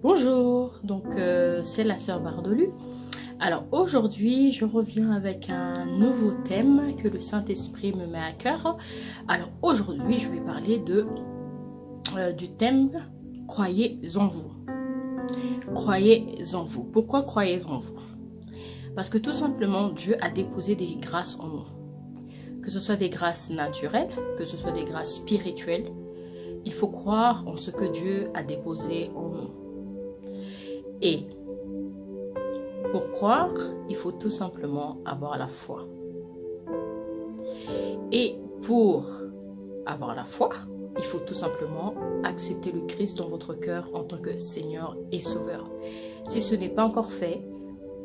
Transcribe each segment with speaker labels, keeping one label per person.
Speaker 1: Bonjour, c'est la sœur Bardolu. Alors aujourd'hui je reviens avec un nouveau thème que le Saint-Esprit me met à cœur. Alors aujourd'hui je vais parler du thème croyez en vous. Croyez en vous. Pourquoi croyez en vous? Parce que tout simplement Dieu a déposé des grâces en nous. Que ce soit des grâces naturelles, que ce soit des grâces spirituelles, il faut croire en ce que Dieu a déposé en nous. Et pour croire, il faut tout simplement avoir la foi. Et pour avoir la foi, il faut tout simplement accepter le Christ dans votre cœur en tant que Seigneur et Sauveur. Si ce n'est pas encore fait,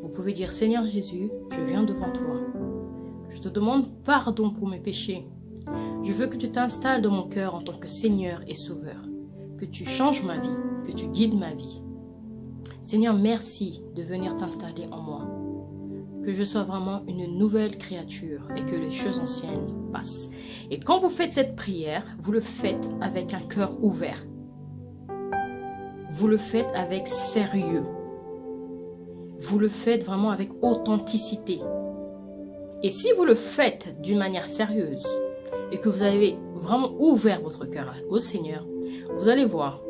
Speaker 1: vous pouvez dire: Seigneur Jésus, je viens devant toi. Je te demande pardon pour mes péchés. Je veux que tu t'installes dans mon cœur en tant que Seigneur et Sauveur. Que tu changes ma vie, que tu guides ma vie. Seigneur, merci de venir t'installer en moi. Que je sois vraiment une nouvelle créature et que les choses anciennes passent. Et quand vous faites cette prière, vous le faites avec un cœur ouvert. Vous le faites avec sérieux. Vous le faites vraiment avec authenticité. Et si vous le faites d'une manière sérieuse et que vous avez vraiment ouvert votre cœur au Seigneur, vous allez voir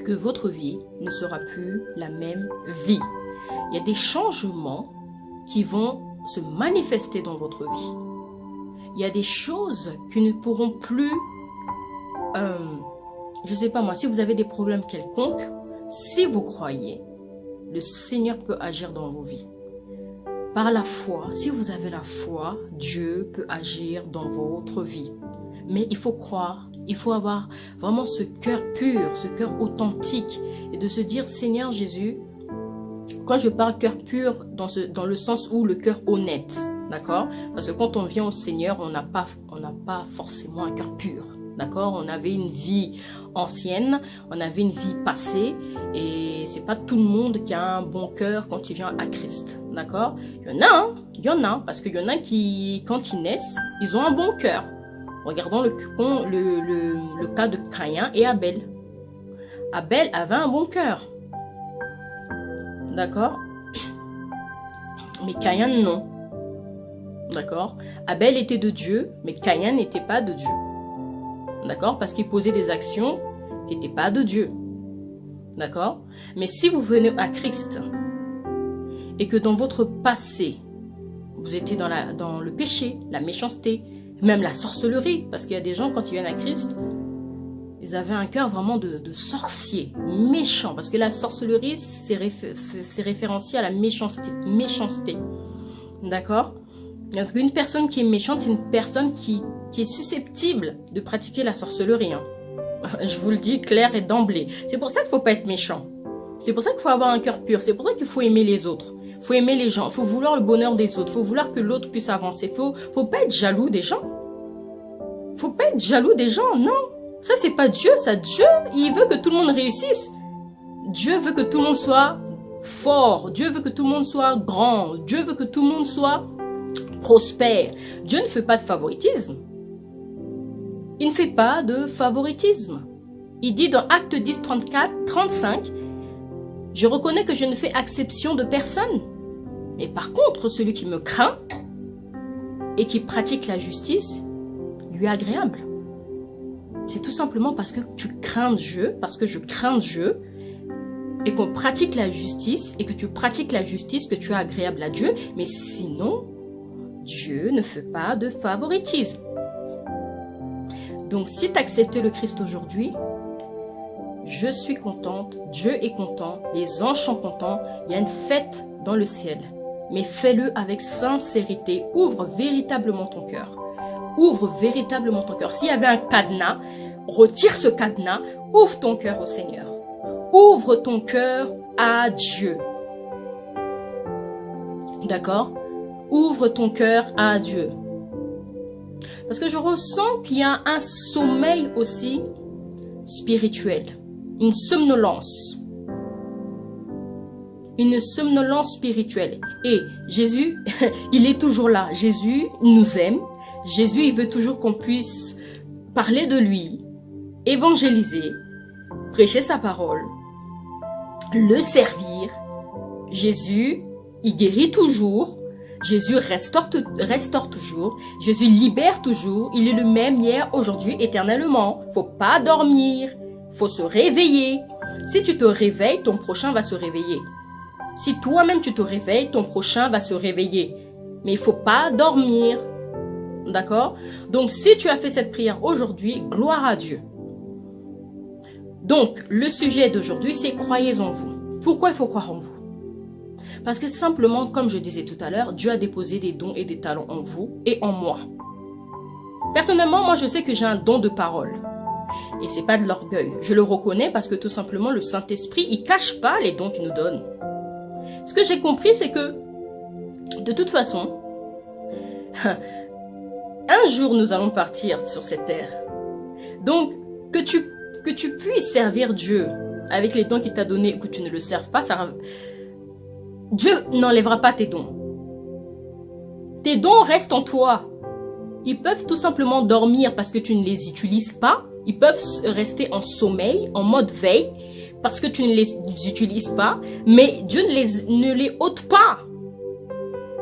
Speaker 1: que votre vie ne sera plus la même vie. Il y a des changements qui vont se manifester dans votre vie. Il y a des choses qui ne pourront plus, je ne sais pas moi, si vous avez des problèmes quelconques, si vous croyez, le Seigneur peut agir dans vos vies. Par la foi, si vous avez la foi, Dieu peut agir dans votre vie. Mais il faut croire, il faut avoir vraiment ce cœur pur, ce cœur authentique et de se dire: Seigneur Jésus, quand je parle cœur pur, dans le sens où le cœur honnête, d'accord? Parce que quand on vient au Seigneur, on n'a pas forcément un cœur pur, d'accord? On avait une vie ancienne, on avait une vie passée et c'est pas tout le monde qui a un bon cœur quand il vient à Christ, d'accord? Il y en a, parce qu'il y en a qui, quand ils naissent, ils ont un bon cœur. Regardons le cas de Caïn et Abel. Abel avait un bon cœur. D'accord? Mais Caïn, non. D'accord? Abel était de Dieu, mais Caïn n'était pas de Dieu. D'accord? Parce qu'il posait des actions qui n'étaient pas de Dieu. D'accord? Mais si vous venez à Christ et que dans votre passé, vous étiez dans le péché, la méchanceté, même la sorcellerie, parce qu'il y a des gens, quand ils viennent à Christ, ils avaient un cœur vraiment de sorcier, méchant, parce que la sorcellerie, c'est référencié à la méchanceté. D'accord? Une personne qui est méchante, c'est une personne qui est susceptible de pratiquer la sorcellerie. Hein. Je vous le dis clair et d'emblée. C'est pour ça qu'il ne faut pas être méchant. C'est pour ça qu'il faut avoir un cœur pur. C'est pour ça qu'il faut aimer les autres. Il faut aimer les gens. Il faut vouloir le bonheur des autres. Il faut vouloir que l'autre puisse avancer. Il ne faut pas être jaloux des gens. Il ne faut pas être jaloux des gens, non. Ça, c'est pas Dieu. Ça, Dieu, il veut que tout le monde réussisse. Dieu veut que tout le monde soit fort. Dieu veut que tout le monde soit grand. Dieu veut que tout le monde soit prospère. Dieu ne fait pas de favoritisme. Il ne fait pas de favoritisme. Il dit dans Acte 10, 35, « Je reconnais que je ne fais exception de personne. Mais par contre, celui qui me craint et qui pratique la justice, lui est agréable. » C'est tout simplement parce que tu crains Dieu, parce que je crains Dieu, et qu'on pratique la justice, et que tu pratiques la justice, que tu es agréable à Dieu. Mais sinon, Dieu ne fait pas de favoritisme. Donc, si tu acceptes le Christ aujourd'hui, je suis contente, Dieu est content, les anges sont contents, il y a une fête dans le ciel. Mais fais-le avec sincérité, ouvre véritablement ton cœur. Ouvre véritablement ton cœur. S'il y avait un cadenas, retire ce cadenas, ouvre ton cœur au Seigneur. Ouvre ton cœur à Dieu. D'accord? Ouvre ton cœur à Dieu. Parce que je ressens qu'il y a un sommeil aussi spirituel. Une somnolence. Une somnolence spirituelle. Et Jésus, il est toujours là. Jésus nous aime. Jésus, il veut toujours qu'on puisse parler de lui, évangéliser, prêcher sa parole. le servir. Jésus, il guérit toujours. Jésus restaure toujours. Jésus libère toujours. Il est le même hier, aujourd'hui, éternellement. Faut pas dormir. Faut se réveiller. Si tu te réveilles, ton prochain va se réveiller. Si toi-même tu te réveilles, ton prochain va se réveiller. Mais il faut pas dormir. D'accord? Donc, si tu as fait cette prière aujourd'hui, gloire à Dieu. Donc, le sujet d'aujourd'hui, c'est croyez en vous. Pourquoi il faut croire en vous? Parce que simplement, comme je disais tout à l'heure, Dieu a déposé des dons et des talents en vous et en moi. Personnellement, moi, je sais que j'ai un don de parole. Et c'est pas de l'orgueil. Je le reconnais parce que tout simplement, le Saint-Esprit, il cache pas les dons qu'il nous donne. Ce que j'ai compris, c'est que, de toute façon, un jour, nous allons partir sur cette terre. Donc, que tu puisses servir Dieu avec les dons qu'il t'a donnés ou que tu ne le serves pas, Dieu n'enlèvera pas tes dons. Tes dons restent en toi. Ils peuvent tout simplement dormir parce que tu ne les utilises pas. Ils peuvent rester en sommeil, en mode veille, parce que tu ne les utilises pas. Mais Dieu ne les ôte pas.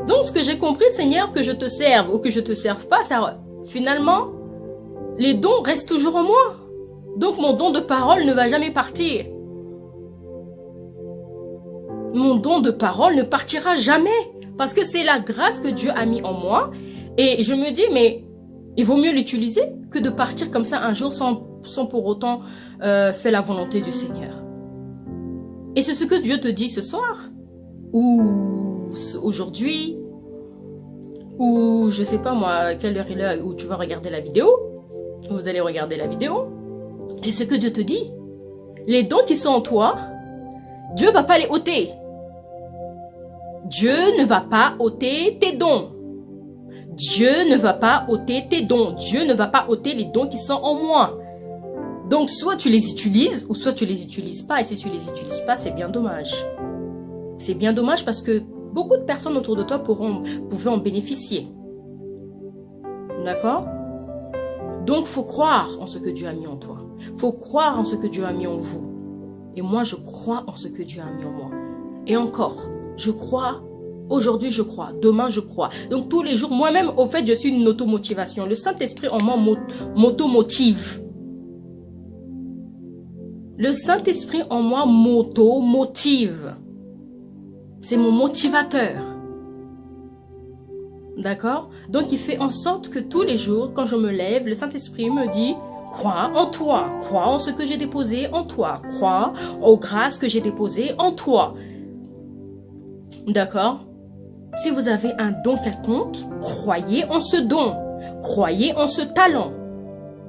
Speaker 1: Donc, ce que j'ai compris, Seigneur, que je te serve ou que je te serve pas, finalement, les dons restent toujours en moi. Donc, mon don de parole ne va jamais partir. Mon don de parole ne partira jamais. Parce que c'est la grâce que Dieu a mis en moi. Et je me dis, mais il vaut mieux l'utiliser que de partir comme ça un jour sans pour autant faire la volonté du Seigneur. Et c'est ce que Dieu te dit ce soir. Ou aujourd'hui. Ou je sais pas moi, quelle heure il est où tu vas regarder la vidéo. Vous allez regarder la vidéo. Et ce que Dieu te dit. Les dons qui sont en toi, Dieu ne va pas les ôter. Dieu ne va pas ôter tes dons. Dieu ne va pas ôter tes dons. Dieu ne va pas ôter les dons qui sont en moi. Donc, soit tu les utilises, ou soit tu les utilises pas. Et si tu les utilises pas, c'est bien dommage. C'est bien dommage parce que beaucoup de personnes autour de toi pouvaient en bénéficier. D'accord? Donc, faut croire en ce que Dieu a mis en toi. Faut croire en ce que Dieu a mis en vous. Et moi, je crois en ce que Dieu a mis en moi. Et encore, je crois. Aujourd'hui, je crois. Demain, je crois. Donc, tous les jours, moi-même, au fait, je suis une automotivation. Le Saint-Esprit en moi m'automotive. Le Saint-Esprit en moi m'automotive. C'est mon motivateur. D'accord? Donc, il fait en sorte que tous les jours, quand je me lève, le Saint-Esprit me dit, crois en toi. Crois en ce que j'ai déposé en toi. Crois aux grâces que j'ai déposées en toi. D'accord? Si vous avez un don quelconque, croyez en ce don. Croyez en ce talent.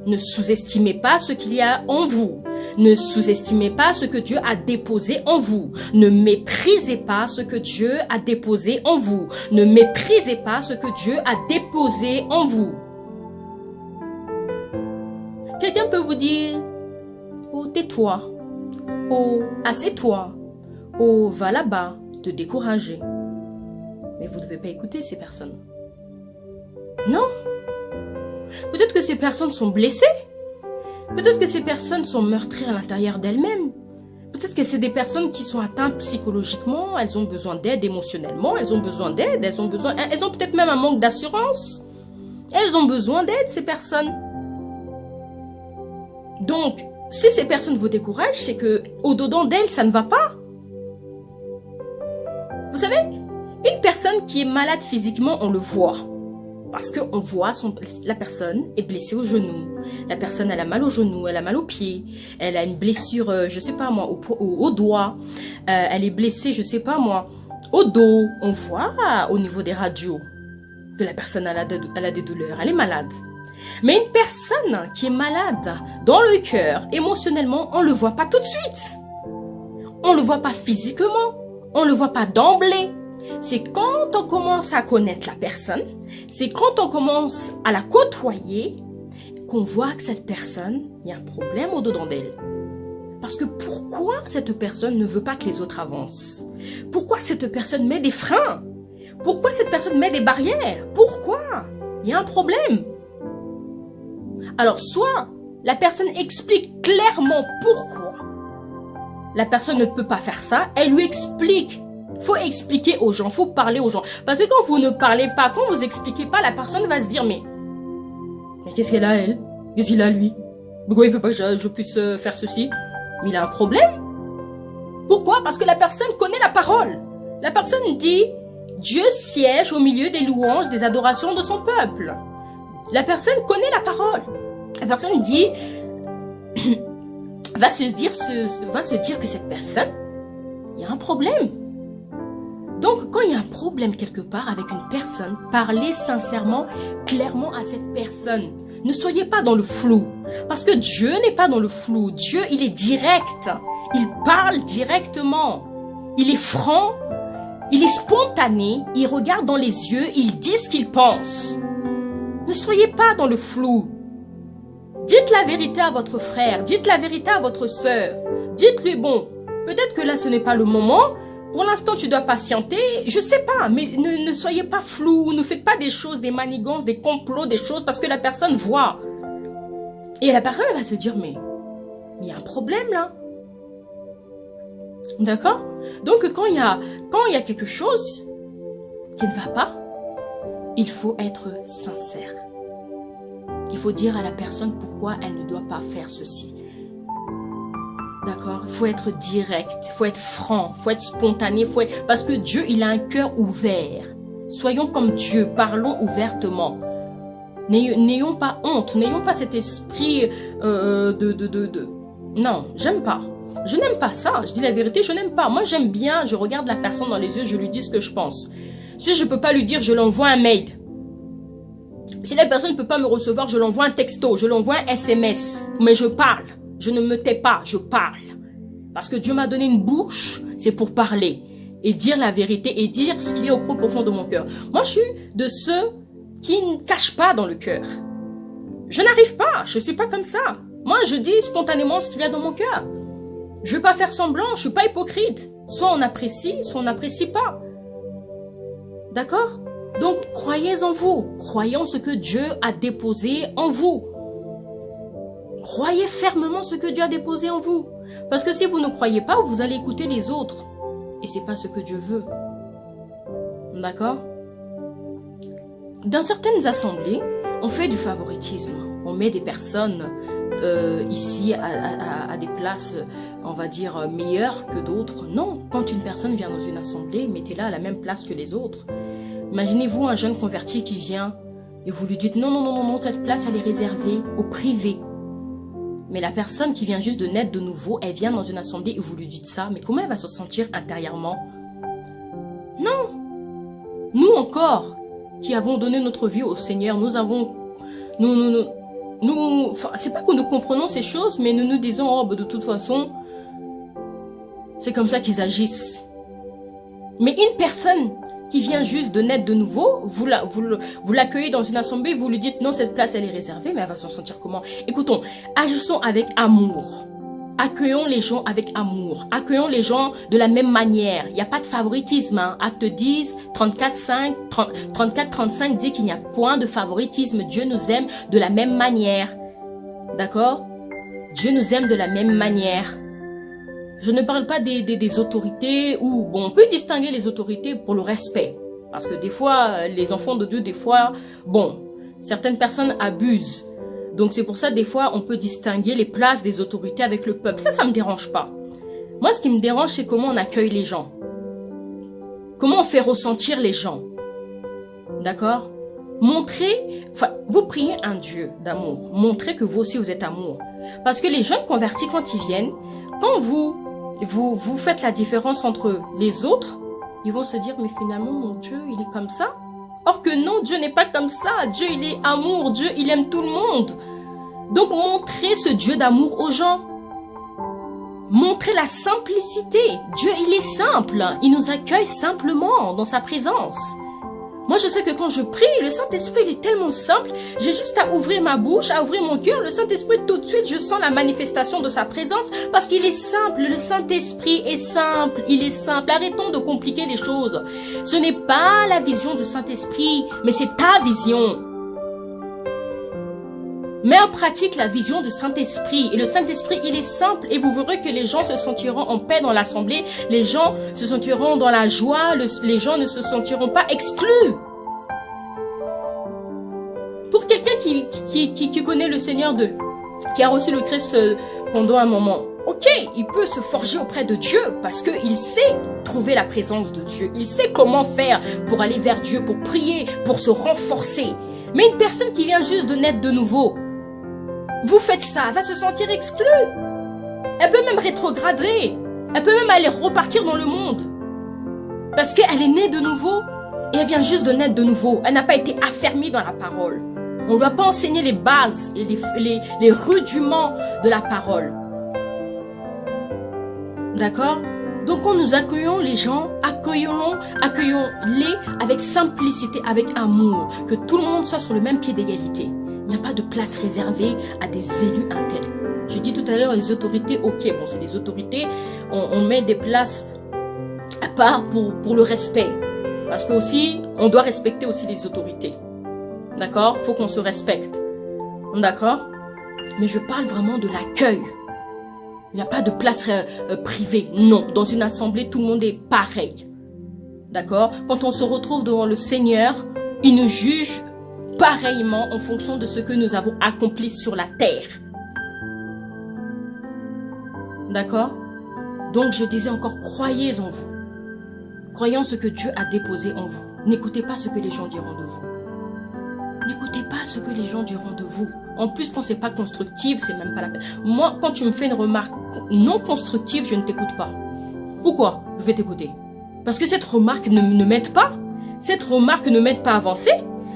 Speaker 1: Ne sous-estimez pas ce qu'il y a en vous. Ne sous-estimez pas ce que Dieu a déposé en vous. Ne méprisez pas ce que Dieu a déposé en vous. Ne méprisez pas ce que Dieu a déposé en vous. Quelqu'un peut vous dire, oh, tais-toi. Oh, assieds-toi. Oh, va là-bas, te décourager. Mais vous ne devez pas écouter ces personnes. Non. Peut-être que ces personnes sont blessées. Peut-être que ces personnes sont meurtries à l'intérieur d'elles-mêmes. Peut-être que c'est des personnes qui sont atteintes psychologiquement. Elles ont besoin d'aide émotionnellement. Elles ont besoin d'aide. Elles ont peut-être même un manque d'assurance. Elles ont besoin d'aide, ces personnes. Donc, si ces personnes vous découragent, c'est que au-dedans d'elles, ça ne va pas. Vous savez, une personne qui est malade physiquement, on le voit. Parce qu'on voit la personne est blessée au genou. La personne, elle a mal au genou, elle a mal au pied. Elle a une blessure, je sais pas moi, au doigt. Elle est blessée, je sais pas moi, au dos. On voit au niveau des radios que la personne elle a des douleurs. Elle est malade. Mais une personne qui est malade dans le cœur, émotionnellement, on ne le voit pas tout de suite. On ne le voit pas physiquement. On ne le voit pas d'emblée. C'est quand on commence à connaître la personne, c'est quand on commence à la côtoyer, qu'on voit que cette personne, il y a un problème au-dedans d'elle. Parce que pourquoi cette personne ne veut pas que les autres avancent? Pourquoi cette personne met des freins? Pourquoi cette personne met des barrières? Pourquoi? Il y a un problème. Alors, soit la personne explique clairement pourquoi. la personne ne peut pas faire ça, elle lui explique. Faut expliquer aux gens, faut parler aux gens. Parce que quand vous ne parlez pas, quand vous expliquez pas, la personne va se dire, mais qu'est-ce qu'elle a, elle? Qu'est-ce qu'il a, lui? Pourquoi il veut pas que je puisse faire ceci? Mais il a un problème. Pourquoi? Parce que la personne connaît la parole. La personne dit, Dieu siège au milieu des louanges, des adorations de son peuple. La personne connaît la parole. La personne dit, va se dire que cette personne, il y a un problème. Donc, quand il y a un problème quelque part avec une personne, parlez sincèrement, clairement à cette personne. Ne soyez pas dans le flou. Parce que Dieu n'est pas dans le flou. Dieu, il est direct. Il parle directement. Il est franc. Il est spontané. Il regarde dans les yeux. Il dit ce qu'il pense. Ne soyez pas dans le flou. Dites la vérité à votre frère. Dites la vérité à votre sœur. Dites-lui, bon, peut-être que là, ce n'est pas le moment. Pour l'instant, tu dois patienter. Je sais pas, mais ne soyez pas flou. Ne faites pas des choses, des manigances, des complots, des choses parce que la personne voit. Et la personne elle va se dire, mais il y a un problème là. D'accord? Donc, quand il y a quelque chose qui ne va pas, il faut être sincère. Il faut dire à la personne pourquoi elle ne doit pas faire ceci. D'accord? Il faut être direct, il faut être franc, il faut être spontané, parce que Dieu, il a un cœur ouvert. Soyons comme Dieu, parlons ouvertement. N'ayons pas honte, n'ayons pas cet esprit Non, j'aime pas. Je n'aime pas ça, je dis la vérité, je n'aime pas. Moi, j'aime bien, je regarde la personne dans les yeux, je lui dis ce que je pense. Si je ne peux pas lui dire, je l'envoie un mail. Si la personne ne peut pas me recevoir, je l'envoie un texto, je l'envoie un SMS. Mais je parle. Je ne me tais pas, je parle. Parce que Dieu m'a donné une bouche, c'est pour parler. Et dire la vérité et dire ce qu'il y a au plus profond de mon cœur. Moi, je suis de ceux qui ne cachent pas dans le cœur. Je n'arrive pas, je ne suis pas comme ça. Moi, je dis spontanément ce qu'il y a dans mon cœur. Je ne vais pas faire semblant, je ne suis pas hypocrite. Soit on apprécie, soit on n'apprécie pas. D'accord? Donc, croyez en vous. Croyez en ce que Dieu a déposé en vous. Croyez fermement ce que Dieu a déposé en vous. Parce que si vous ne croyez pas, vous allez écouter les autres. Et ce n'est pas ce que Dieu veut. D'accord? Dans certaines assemblées, on fait du favoritisme. On met des personnes ici à des places, on va dire, meilleures que d'autres. Non, quand une personne vient dans une assemblée, mettez-la à la même place que les autres. Imaginez-vous un jeune converti qui vient et vous lui dites non, non, non, non, non, cette place elle est réservée au privé. Mais la personne qui vient juste de naître de nouveau, elle vient dans une assemblée et vous lui dites ça, mais comment elle va se sentir intérieurement? Non! Nous encore, qui avons donné notre vie au Seigneur, nous avons... c'est pas que nous comprenons ces choses, mais nous nous disons, oh, bah, de toute façon, c'est comme ça qu'ils agissent. Mais une personne qui vient juste de naître de nouveau, vous l'accueillez dans une assemblée, vous lui dites non, cette place elle est réservée, mais elle va s'en sentir comment? Écoutons, agissons avec amour. Accueillons les gens avec amour. Accueillons les gens de la même manière. Il n'y a pas de favoritisme. Hein. Acte 10, 34-35 dit qu'il n'y a point de favoritisme. Dieu nous aime de la même manière. D'accord? Dieu nous aime de la même manière. Je ne parle pas des autorités où, bon, on peut distinguer les autorités pour le respect. Parce que des fois, les enfants de Dieu, des fois, bon, certaines personnes abusent. Donc c'est pour ça, des fois, on peut distinguer les places des autorités avec le peuple. Ça me dérange pas. Moi, ce qui me dérange, c'est comment on accueille les gens. Comment on fait ressentir les gens. D'accord? Montrez, enfin, vous priez un Dieu d'amour. Montrez que vous aussi, vous êtes amour. Parce que les jeunes convertis, quand ils viennent, quand vous faites la différence entre les autres, ils vont se dire, mais finalement, mon Dieu, il est comme ça. Or que non, Dieu n'est pas comme ça. Dieu, il est amour. Dieu, il aime tout le monde. Donc, montrez ce Dieu d'amour aux gens. Montrez la simplicité. Dieu, il est simple. Il nous accueille simplement dans sa présence. Moi, je sais que quand je prie, le Saint-Esprit, il est tellement simple. J'ai juste à ouvrir ma bouche, à ouvrir mon cœur. Le Saint-Esprit, tout de suite, je sens la manifestation de sa présence parce qu'il est simple. Le Saint-Esprit est simple. Il est simple. Arrêtons de compliquer les choses. Ce n'est pas la vision du Saint-Esprit, mais c'est ta vision. Mets en pratique la vision du Saint-Esprit. Et le Saint-Esprit, il est simple. Et vous verrez que les gens se sentiront en paix dans l'assemblée. Les gens se sentiront dans la joie. Les gens ne se sentiront pas exclus. Pour quelqu'un qui connaît le Seigneur, qui a reçu le Christ pendant un moment, ok, il peut se forger auprès de Dieu parce qu'il sait trouver la présence de Dieu. Il sait comment faire pour aller vers Dieu, pour prier, pour se renforcer. Mais une personne qui vient juste de naître de nouveau, vous faites ça, elle va se sentir exclue. Elle peut même rétrograder. Elle peut même aller repartir dans le monde. Parce qu'elle est née de nouveau et elle vient juste de naître de nouveau. Elle n'a pas été affermie dans la parole. On ne doit pas enseigner les bases et les rudiments de la parole. D'accord? Donc quand nous accueillons les gens, accueillons-les avec simplicité, avec amour. Que tout le monde soit sur le même pied d'égalité. Il n'y a pas de place réservée à des élus intègres. J'ai dit tout à l'heure, les autorités, ok, bon, c'est des autorités, on met des places à part pour le respect. Parce que aussi, on doit respecter aussi les autorités. D'accord? Il faut qu'on se respecte. D'accord? Mais je parle vraiment de l'accueil. Il n'y a pas de place privée. Non, dans une assemblée, tout le monde est pareil. D'accord? Quand on se retrouve devant le Seigneur, il nous juge pareillement en fonction de ce que nous avons accompli sur la terre. D'accord? Donc je disais encore, croyez en vous. Croyez en ce que Dieu a déposé en vous. N'écoutez pas ce que les gens diront de vous. N'écoutez pas ce que les gens diront de vous. En plus, quand c'est pas constructif, c'est même pas la peine. Moi, quand tu me fais une remarque non constructive, je ne t'écoute pas. Pourquoi je vais t'écouter? Parce que cette remarque ne m'aide pas. Cette remarque ne m'aide pas à avancer.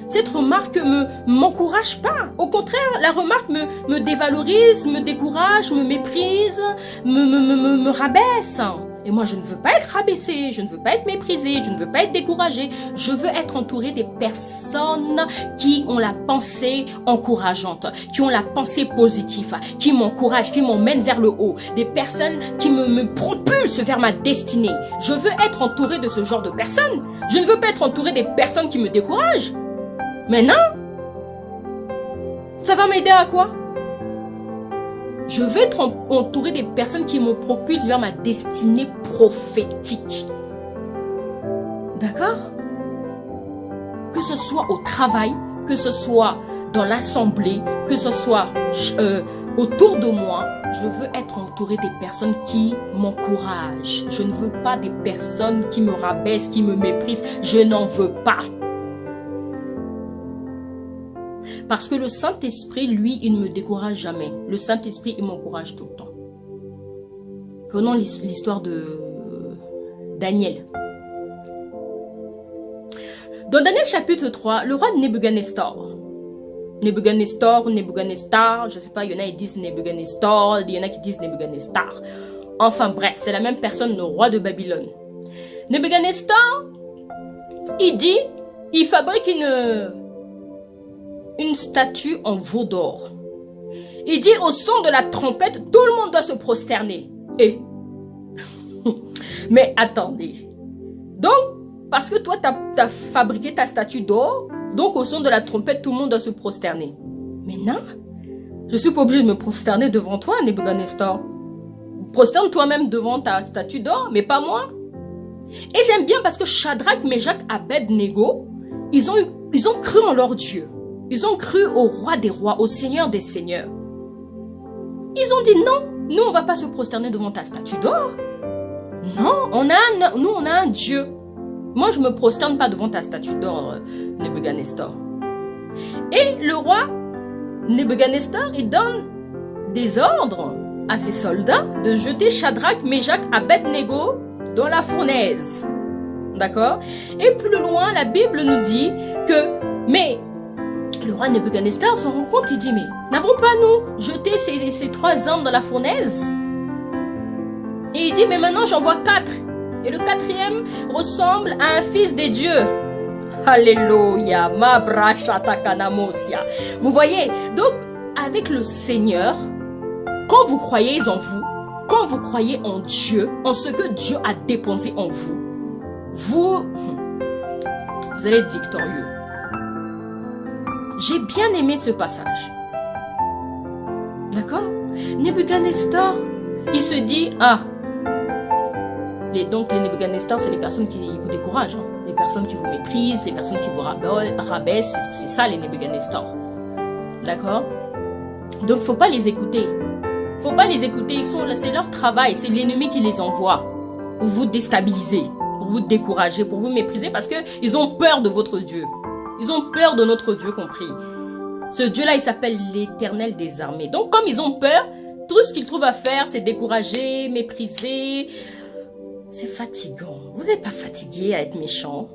Speaker 1: Cette remarque m'encourage pas. Au contraire, la remarque me dévalorise, me décourage, me méprise, me rabaisse. Et moi, je ne veux pas être rabaissée, je ne veux pas être méprisée, je ne veux pas être découragée. Je veux être entourée des personnes qui ont la pensée encourageante, qui ont la pensée positive, qui m'encouragent, qui m'emmènent vers le haut. Des personnes qui me propulsent vers ma destinée. Je veux être entourée de ce genre de personnes. Je ne veux pas être entourée des personnes qui me découragent. Maintenant, ça va m'aider à quoi? Je veux être entouré des personnes qui me propulsent vers ma destinée prophétique. D'accord? Que ce soit au travail, que ce soit dans l'assemblée, que ce soit autour de moi, je veux être entouré des personnes qui m'encouragent. Je ne veux pas des personnes qui me rabaissent, qui me méprisent. Je n'en veux pas. Parce que le Saint-Esprit, lui, il ne me décourage jamais. Le Saint-Esprit, il m'encourage tout le temps. Prenons l'histoire de Daniel. Dans Daniel chapitre 3, le roi Nebuchadnezzar, je ne sais pas, il y en a qui disent Nebuchadnezzar, il y en a qui disent Nebuchadnezzar. Enfin bref, c'est la même personne, le roi de Babylone. Nebuchadnezzar, il fabrique une statue en veau d'or. Il dit au son de la trompette, tout le monde doit se prosterner. Et mais attendez. Donc, parce que toi, tu as fabriqué ta statue d'or, donc au son de la trompette, tout le monde doit se prosterner. Mais non, je suis pas obligé de me prosterner devant toi, Nebuchadnezzar. Prosterne toi-même devant ta statue d'or, mais pas moi. Et j'aime bien parce que Shadrach, Meshach, Abednego, ils ont cru en leur Dieu. Ils ont cru au roi des rois, au Seigneur des seigneurs. Ils ont dit non, nous on ne va pas se prosterner devant ta statue d'or. Non, nous on a un Dieu. Moi je ne me prosterne pas devant ta statue d'or, Nebuchadnezzar. Et le roi Nebuchadnezzar, il donne des ordres à ses soldats de jeter Shadrach, Meshach, Abednego dans la fournaise. D'accord? Et plus loin, la Bible nous dit que, mais le roi Nebuchadnezzar se rend compte, il dit, mais n'avons pas nous jeté ces 3 hommes dans la fournaise? Et il dit, mais maintenant j'en vois 4. Et le 4e ressemble à un fils des dieux. Alléluia. Vous voyez, donc avec le Seigneur, quand vous croyez en vous, quand vous croyez en Dieu, en ce que Dieu a déposé en vous, vous allez être victorieux. J'ai bien aimé ce passage. D'accord? Nebuchadnezzar, il se dit, ah, donc les Nebuchadnezzar, c'est les personnes qui vous découragent, hein. Les personnes qui vous méprisent, les personnes qui vous rabaissent, c'est ça les Nebuchadnezzar. D'accord? Donc, faut pas les écouter. Faut pas les écouter, c'est leur travail, c'est l'ennemi qui les envoie pour vous déstabiliser, pour vous décourager, pour vous mépriser, parce qu'ils ont peur de votre Dieu. Ils ont peur de notre Dieu compris. Ce Dieu-là, il s'appelle l'Éternel des armées. Donc, comme ils ont peur, tout ce qu'ils trouvent à faire, c'est décourager, mépriser. C'est fatigant. Vous n'êtes pas fatigué à être méchant.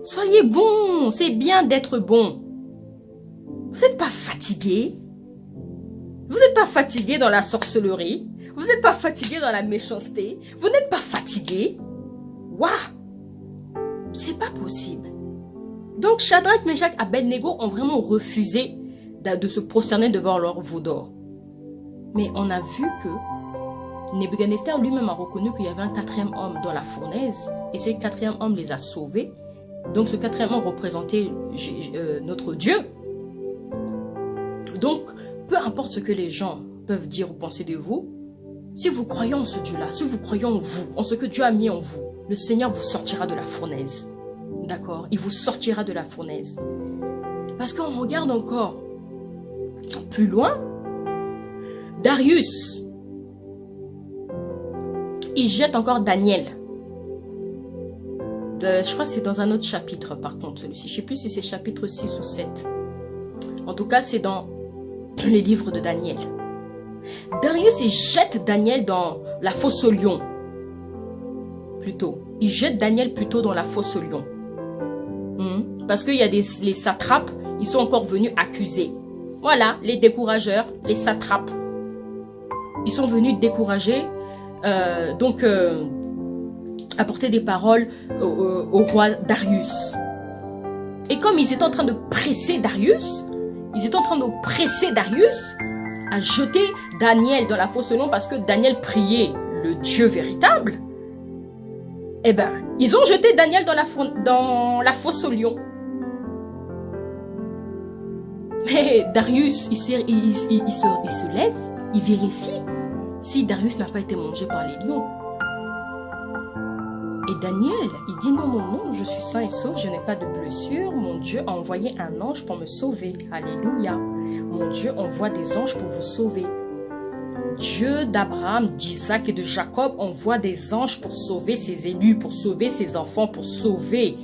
Speaker 1: Soyez bon. C'est bien d'être bon. Vous n'êtes pas fatigué. Vous n'êtes pas fatigué dans la sorcellerie. Vous n'êtes pas fatigué dans la méchanceté. Vous n'êtes pas fatigué. Waouh! C'est pas possible. Donc, Shadrach, Meshach, Abednego ont vraiment refusé de se prosterner devant leur veau d'or. Mais on a vu que Nebuchadnezzar lui-même a reconnu qu'il y avait un quatrième homme dans la fournaise. Et ce quatrième homme les a sauvés. Donc, ce quatrième homme représentait notre Dieu. Donc, peu importe ce que les gens peuvent dire ou penser de vous, si vous croyez en ce Dieu-là, si vous croyez en vous, en ce que Dieu a mis en vous, le Seigneur vous sortira de la fournaise. D'accord? Il vous sortira de la fournaise. Parce qu'on regarde encore plus loin, Darius, il jette encore Daniel. Je crois que c'est dans un autre chapitre par contre celui-ci. Je ne sais plus si c'est chapitre 6 ou 7. En tout cas, c'est dans le livre de Daniel. Darius, il jette Daniel dans la fosse aux lions. Plutôt. Il jette Daniel plutôt dans la fosse aux lions. Parce qu'il y a les satrapes, ils sont encore venus accuser. Voilà, les décourageurs, les satrapes. Ils sont venus décourager, apporter des paroles au roi Darius. Et comme ils étaient en train de presser Darius, à jeter Daniel dans la fosse aux lions parce que Daniel priait le Dieu véritable, eh ben, ils ont jeté Daniel dans la fosse aux lions. Mais Darius, il se lève, il vérifie si Darius n'a pas été mangé par les lions. Et Daniel, il dit non, je suis sain et sauf, je n'ai pas de blessure. Mon Dieu a envoyé un ange pour me sauver. Alléluia. Mon Dieu envoie des anges pour vous sauver. Dieu d'Abraham, d'Isaac et de Jacob envoie des anges pour sauver ses élus, pour sauver ses enfants, pour sauver.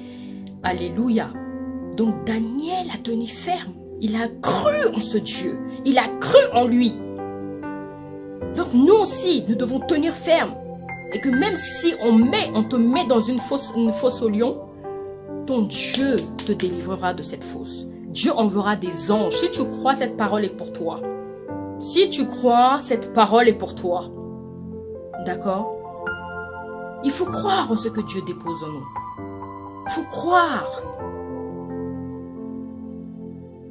Speaker 1: Alléluia. Donc Daniel a tenu ferme. Il a cru en ce Dieu. Il a cru en lui. Donc nous aussi, nous devons tenir ferme. Et que même si on te met dans une fosse aux lions, ton Dieu te délivrera de cette fosse. Dieu enverra des anges. Si tu crois, cette parole est pour toi. Si tu crois, cette parole est pour toi. D'accord? Il faut croire en ce que Dieu dépose en nous. Il faut croire.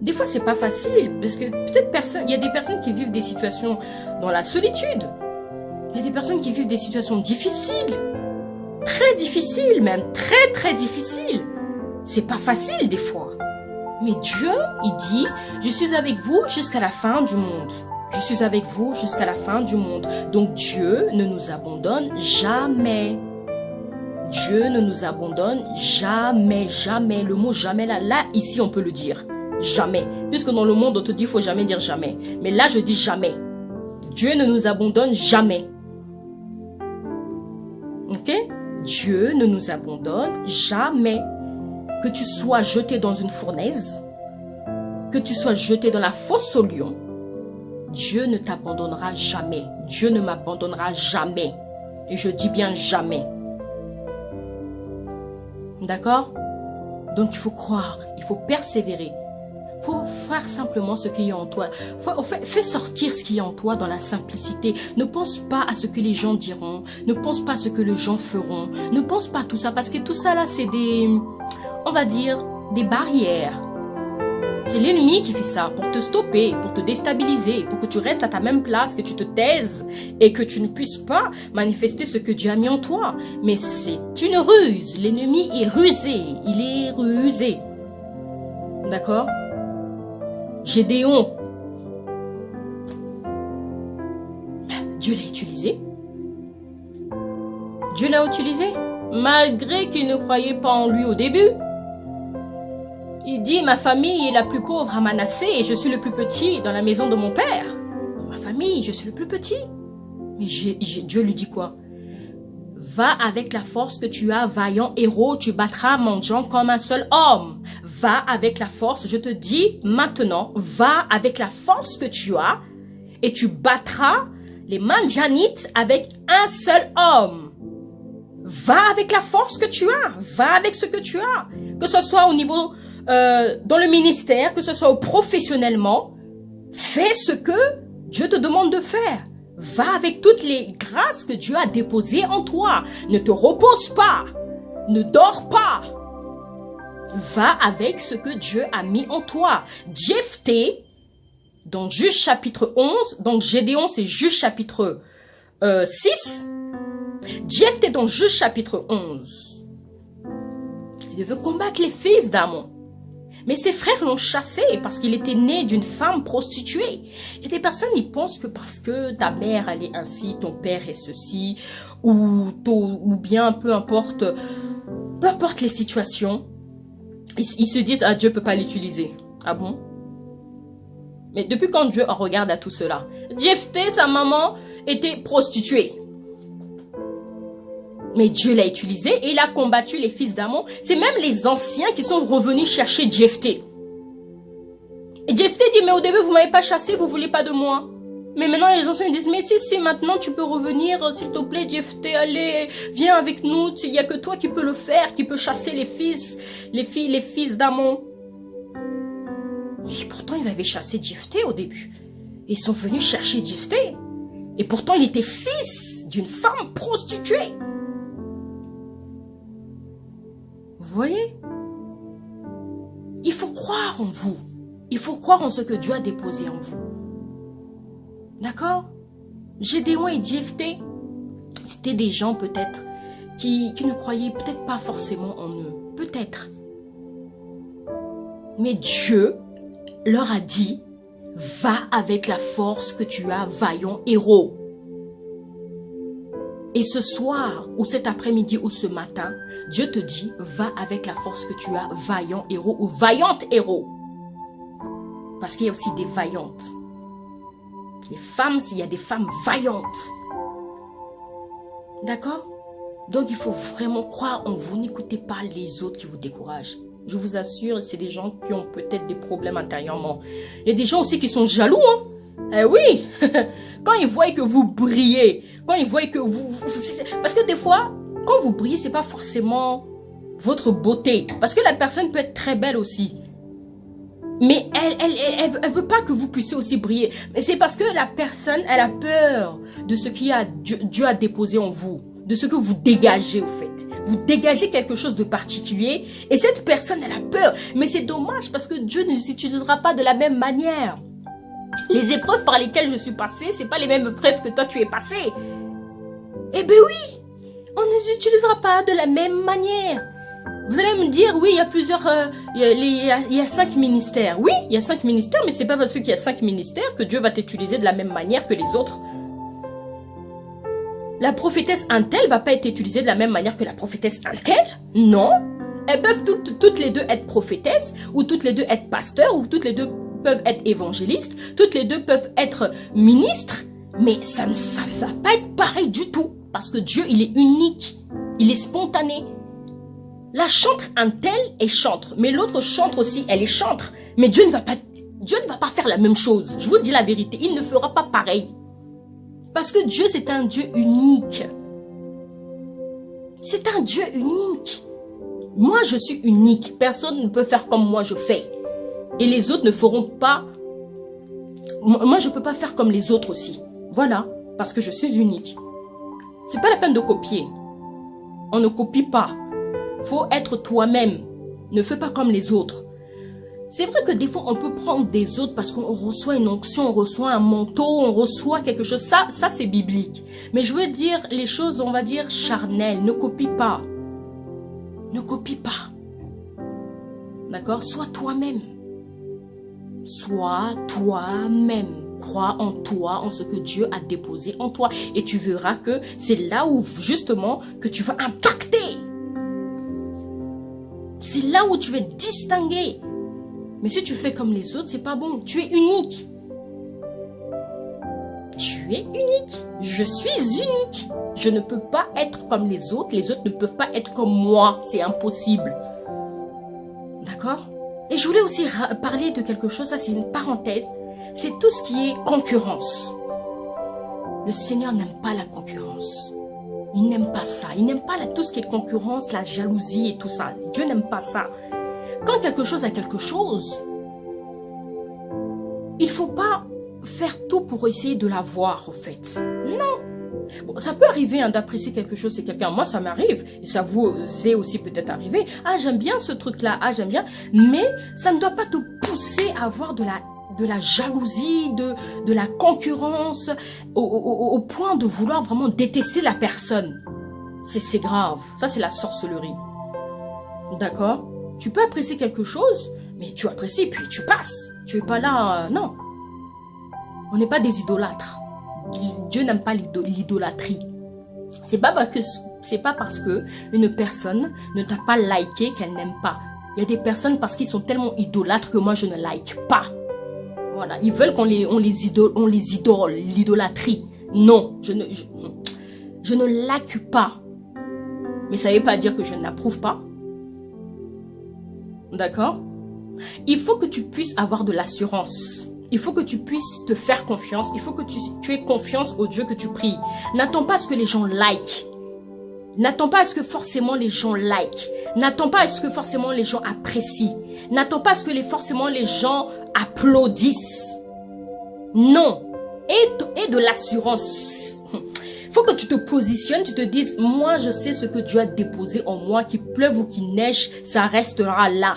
Speaker 1: Des fois, c'est pas facile. Parce que peut-être il y a des personnes qui vivent des situations dans la solitude. Il y a des personnes qui vivent des situations difficiles. Très difficiles même. Très, très difficiles. C'est pas facile des fois. Mais Dieu, il dit, je suis avec vous jusqu'à la fin du monde. Je suis avec vous jusqu'à la fin du monde. Donc Dieu ne nous abandonne jamais. Dieu ne nous abandonne jamais, jamais. Le mot jamais là, ici on peut le dire. Jamais. Puisque dans le monde on te dit il faut jamais dire jamais. Mais là je dis jamais. Dieu ne nous abandonne jamais. Ok? Dieu ne nous abandonne jamais. Que tu sois jeté dans une fournaise, que tu sois jeté dans la fosse aux lions, Dieu ne t'abandonnera jamais. Dieu ne m'abandonnera jamais. Et je dis bien jamais. D'accord? Donc il faut croire, il faut persévérer. Il faut faire simplement ce qu'il y a en toi. Fais sortir ce qu'il y a en toi dans la simplicité. Ne pense pas à ce que les gens diront. Ne pense pas à ce que les gens feront. Ne pense pas à tout ça. Parce que tout ça là, c'est des... on va dire, des barrières. C'est l'ennemi qui fait ça pour te stopper, pour te déstabiliser, pour que tu restes à ta même place, que tu te taises et que tu ne puisses pas manifester ce que Dieu a mis en toi. Mais c'est une ruse. L'ennemi est rusé. Il est rusé. D'accord? Gédéon. Dieu l'a utilisé. Dieu l'a utilisé, malgré qu'il ne croyait pas en lui au début. Il dit, ma famille est la plus pauvre à Manassé et je suis le plus petit dans la maison de mon père. Dans ma famille, je suis le plus petit. Mais Dieu lui dit quoi? Va avec la force que tu as, vaillant héros, tu battras Mandiant comme un seul homme. Va avec la force, je te dis maintenant, va avec la force que tu as et tu battras les Mandianites avec un seul homme. Va avec la force que tu as, va avec ce que tu as, que ce soit au niveau, dans le ministère, que ce soit professionnellement, fais ce que Dieu te demande de faire. Va avec toutes les grâces que Dieu a déposées en toi. Ne te repose pas, ne dors pas. Va avec ce que Dieu a mis en toi. Jephthé, dans Juge chapitre 11, donc Gédéon c'est Juge chapitre 6, Jephthé dans Juge chapitre 11, il devait combattre les fils d'Amon. Mais ses frères l'ont chassé parce qu'il était né d'une femme prostituée. Et des personnes, ils pensent que parce que ta mère, elle est ainsi, ton père est ceci, ou bien peu importe les situations, ils se disent, ah, Dieu ne peut pas l'utiliser. Ah bon? Mais depuis quand Dieu regarde à tout cela? Jephthé, sa maman, était prostituée. Mais Dieu l'a utilisé et il a combattu les fils d'Amon. C'est même les anciens qui sont revenus chercher Jephthé. Et Jephthé dit, mais au début, vous ne m'avez pas chassé, vous ne voulez pas de moi. Mais maintenant, les anciens disent, mais si, maintenant, tu peux revenir, s'il te plaît, Jephthé, allez, viens avec nous. Il n'y a que toi qui peux le faire, qui peut chasser les fils d'Amon. Et pourtant, ils avaient chassé Jephthé au début. Et ils sont venus chercher Jephthé. Et pourtant, il était fils d'une femme prostituée. Vous voyez? Il faut croire en vous. Il faut croire en ce que Dieu a déposé en vous. D'accord? Gédéon et Jephthé, c'était des gens peut-être qui ne croyaient peut-être pas forcément en eux. Peut-être. Mais Dieu leur a dit, va avec la force que tu as, vaillant héros. Et ce soir, ou cet après-midi, ou ce matin, Dieu te dit, va avec la force que tu as, vaillant héros ou vaillante héros. Parce qu'il y a aussi des vaillantes. Les femmes, il y a des femmes vaillantes. D'accord? Donc il faut vraiment croire en vous. N'écoutez pas les autres qui vous découragent. Je vous assure, c'est des gens qui ont peut-être des problèmes intérieurement. Il y a des gens aussi qui sont jaloux, hein? Eh oui, quand ils voient que vous brillez, quand ils voient que vous... Parce que des fois, quand vous brillez, c'est pas forcément votre beauté. Parce que la personne peut être très belle aussi. Mais elle veut pas que vous puissiez aussi briller. Mais c'est parce que la personne, elle a peur de ce que Dieu a déposé en vous. De ce que vous dégagez au fait. Vous dégagez quelque chose de particulier. Et cette personne, elle a peur. Mais c'est dommage parce que Dieu ne les utilisera pas de la même manière. Les épreuves par lesquelles je suis passée, c'est pas les mêmes épreuves que toi tu es passé. Eh bien oui, on ne les utilisera pas de la même manière. Vous allez me dire, oui, il y a plusieurs, il y a 5 ministères. Oui, il y a 5 ministères, mais c'est pas parce qu'il y a 5 ministères que Dieu va t'utiliser de la même manière que les autres. La prophétesse Untel va pas être utilisée de la même manière que la prophétesse Untel. Non. Elles peuvent toutes les deux être prophétesses, ou toutes les deux être pasteurs, ou toutes les deux peuvent être évangélistes, toutes les deux peuvent être ministres, mais ça ne va pas être pareil du tout, parce que Dieu, il est unique, il est spontané. La chantre Untel est chantre, mais l'autre chantre aussi, elle est chantre, mais Dieu ne va pas faire la même chose. Je vous dis la vérité, il ne fera pas pareil, parce que Dieu, c'est un Dieu unique. C'est un Dieu unique. Moi, je suis unique, personne ne peut faire comme moi je fais. Et les autres ne feront pas... Moi, je ne peux pas faire comme les autres aussi. Voilà, parce que je suis unique. C'est pas la peine de copier. On ne copie pas. Faut être toi-même. Ne fais pas comme les autres. C'est vrai que des fois, on peut prendre des autres parce qu'on reçoit une onction, on reçoit un manteau, on reçoit quelque chose. Ça c'est biblique. Mais je veux dire les choses, on va dire, charnelles. Ne copie pas. Ne copie pas. D'accord? Sois toi-même. Sois toi-même. crois en toi, en ce que Dieu a déposé en toi. Et tu verras que c'est là où, justement, que tu vas impacter. C'est là où tu vas distinguer. Mais si tu fais comme les autres, c'est pas bon. Tu es unique. Tu es unique. Je suis unique. Je ne peux pas être comme les autres. Les autres ne peuvent pas être comme moi. C'est impossible. D'accord? Et je voulais aussi parler de quelque chose. Ça, c'est une parenthèse. C'est tout ce qui est concurrence. Le Seigneur n'aime pas la concurrence. Il n'aime pas ça. Il n'aime pas tout ce qui est concurrence, la jalousie et tout ça. Dieu n'aime pas ça. Quand quelque chose a quelque chose, il ne faut pas faire tout pour essayer de l'avoir, en fait. Non. Bon, ça peut arriver hein, d'apprécier quelque chose chez quelqu'un. Moi, ça m'arrive. Et ça vous est aussi peut-être arrivé. Ah, j'aime bien ce truc-là. Ah, j'aime bien. Mais ça ne doit pas te pousser à avoir de la jalousie, de la concurrence, au point de vouloir vraiment détester la personne. C'est grave. Ça, c'est la sorcellerie. D'accord? Tu peux apprécier quelque chose, mais tu apprécies, puis tu passes. Tu n'es pas là, non. On n'est pas des idolâtres. Dieu n'aime pas l'idolâtrie. C'est pas parce que une personne ne t'a pas liké qu'elle n'aime pas. Il y a des personnes parce qu'ils sont tellement idolâtres que moi je ne like pas. Voilà, ils veulent qu'on les idole, l'idolâtrie. Non, je ne like pas. Mais ça ne veut pas dire que je ne l'approuve pas. D'accord? Il faut que tu puisses avoir de l'assurance. Il faut que tu puisses te faire confiance. Il faut que tu aies confiance au Dieu que tu pries. N'attends pas à ce que les gens like. N'attends pas à ce que forcément les gens like. N'attends pas à ce que forcément les gens apprécient. N'attends pas à ce que forcément les gens applaudissent. Non. Et de l'assurance. Il faut que tu te positionnes, tu te dises, moi je sais ce que Dieu a déposé en moi, qu'il pleuve ou qu'il neige, ça restera là.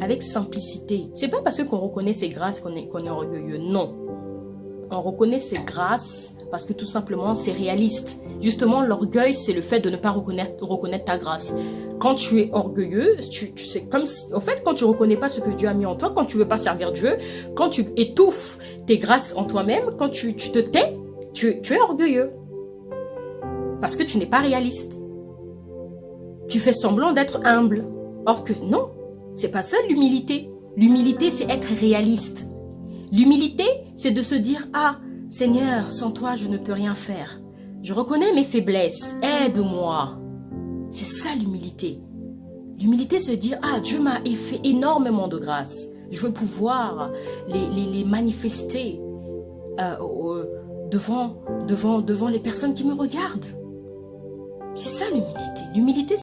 Speaker 1: Avec simplicité. C'est pas parce qu'on reconnaît ses grâces qu'on est orgueilleux. Non. On reconnaît ses grâces parce que tout simplement c'est réaliste. Justement, l'orgueil, c'est le fait de ne pas reconnaître ta grâce. Quand tu es orgueilleux, tu sais, comme si, en fait, quand tu ne reconnais pas ce que Dieu a mis en toi, quand tu ne veux pas servir Dieu, quand tu étouffes tes grâces en toi-même, quand tu te tais, tu es orgueilleux. Parce que tu n'es pas réaliste. Tu fais semblant d'être humble. Or que non. C'est pas ça l'humilité. L'humilité, c'est être réaliste. L'humilité, c'est de se dire, ah, Seigneur, sans toi, je ne peux rien faire. Je reconnais mes faiblesses. Aide-moi. C'est ça l'humilité. L'humilité, c'est dire, ah, Dieu m'a fait énormément de grâce. Je veux pouvoir les manifester devant les personnes qui me regardent. C'est ça l'humilité. L'humilité,